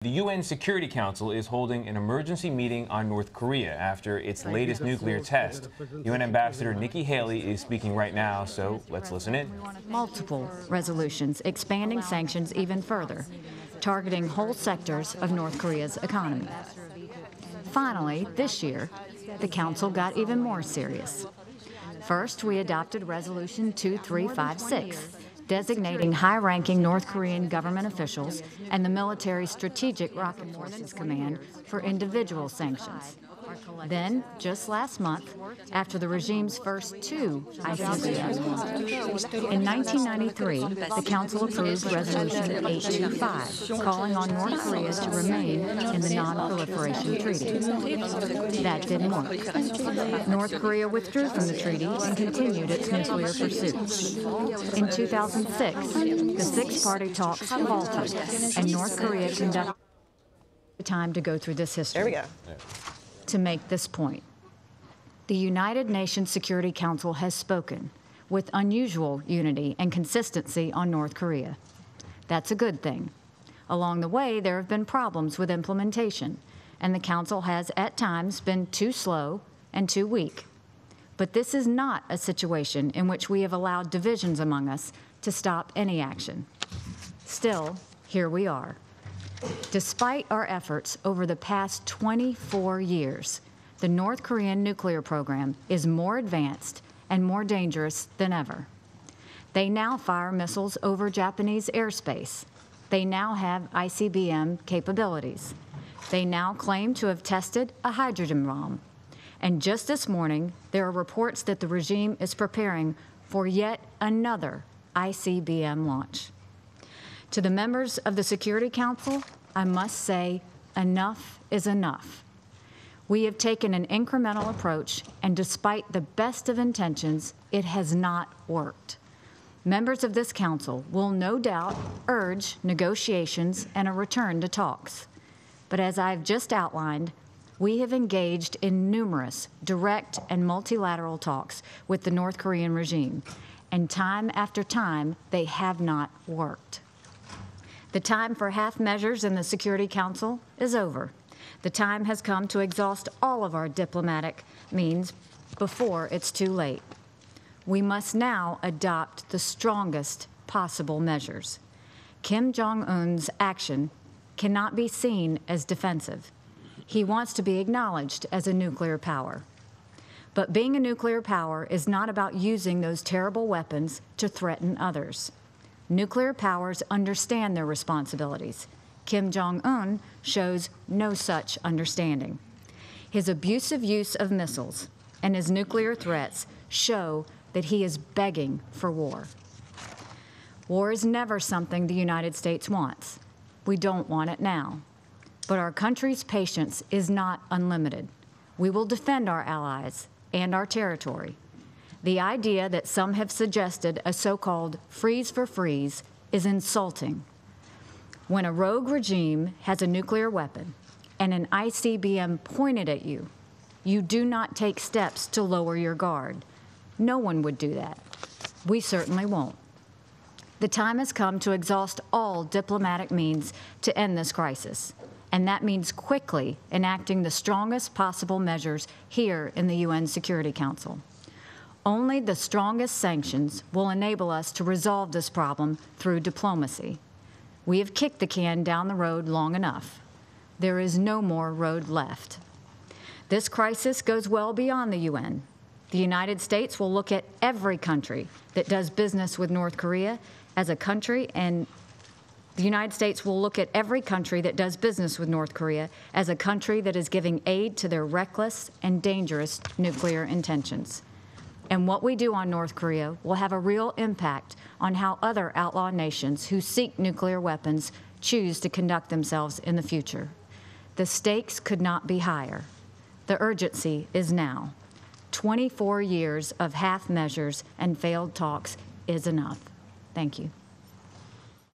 The UN Security Council is holding an emergency meeting on North Korea after its latest nuclear test. UN Ambassador Nikki Haley is speaking right now, so let's listen in. Multiple resolutions expanding sanctions even further, targeting whole sectors of North Korea's economy. Finally, this year, the Council got even more serious. First, we adopted Resolution 2356, designating high-ranking North Korean government officials and the military Strategic Rocket Forces Command for individual sanctions. Then, just last month, after the regime's first two ICBMs, in 1993, the Council approved Resolution 825, calling on North Korea to remain in the Non-Proliferation Treaty. That didn't work. North Korea withdrew from the treaty and continued its nuclear pursuits. In 2006, the six-party talks faltered, and North Korea conducted time to go through this history. There we go. To make this point, the United Nations Security Council has spoken with unusual unity and consistency on North Korea. That's a good thing. Along the way, there have been problems with implementation, and the Council has at times been too slow and too weak. But this is not a situation in which we have allowed divisions among us to stop any action. Still, here we are. Despite our efforts over the past 24 years, the North Korean nuclear program is more advanced and more dangerous than ever. They now fire missiles over Japanese airspace. They now have ICBM capabilities. They now claim to have tested a hydrogen bomb. And just this morning, there are reports that the regime is preparing for yet another ICBM launch. To the members of the Security Council, I must say, enough is enough. We have taken an incremental approach, and despite the best of intentions, it has not worked. Members of this council will no doubt urge negotiations and a return to talks. But as I've just outlined, we have engaged in numerous direct and multilateral talks with the North Korean regime, and time after time, they have not worked. The time for half measures in the Security Council is over. The time has come to exhaust all of our diplomatic means before it's too late. We must now adopt the strongest possible measures. Kim Jong-un's action cannot be seen as defensive. He wants to be acknowledged as a nuclear power. But being a nuclear power is not about using those terrible weapons to threaten others. Nuclear powers understand their responsibilities. Kim Jong-un shows no such understanding. His abusive use of missiles and his nuclear threats show that he is begging for war. War is never something the United States wants. We don't want it now. But our country's patience is not unlimited. We will defend our allies and our territory. The idea that some have suggested a so-called freeze for freeze is insulting. When a rogue regime has a nuclear weapon and an ICBM pointed at you, you do not take steps to lower your guard. No one would do that. We certainly won't. The time has come to exhaust all diplomatic means to end this crisis, and that means quickly enacting the strongest possible measures here in the UN Security Council. Only the strongest sanctions will enable us to resolve this problem through diplomacy. We have kicked the can down the road long enough. There is no more road left. This crisis goes well beyond the UN. The United States will look at every country that does business with North Korea as a country, and the United States will look at every country that does business with North Korea as a country that is giving aid to their reckless and dangerous nuclear intentions. And what we do on North Korea will have a real impact on how other outlaw nations who seek nuclear weapons choose to conduct themselves in the future. The stakes could not be higher. The urgency is now. 24 years of half measures and failed talks is enough. Thank you.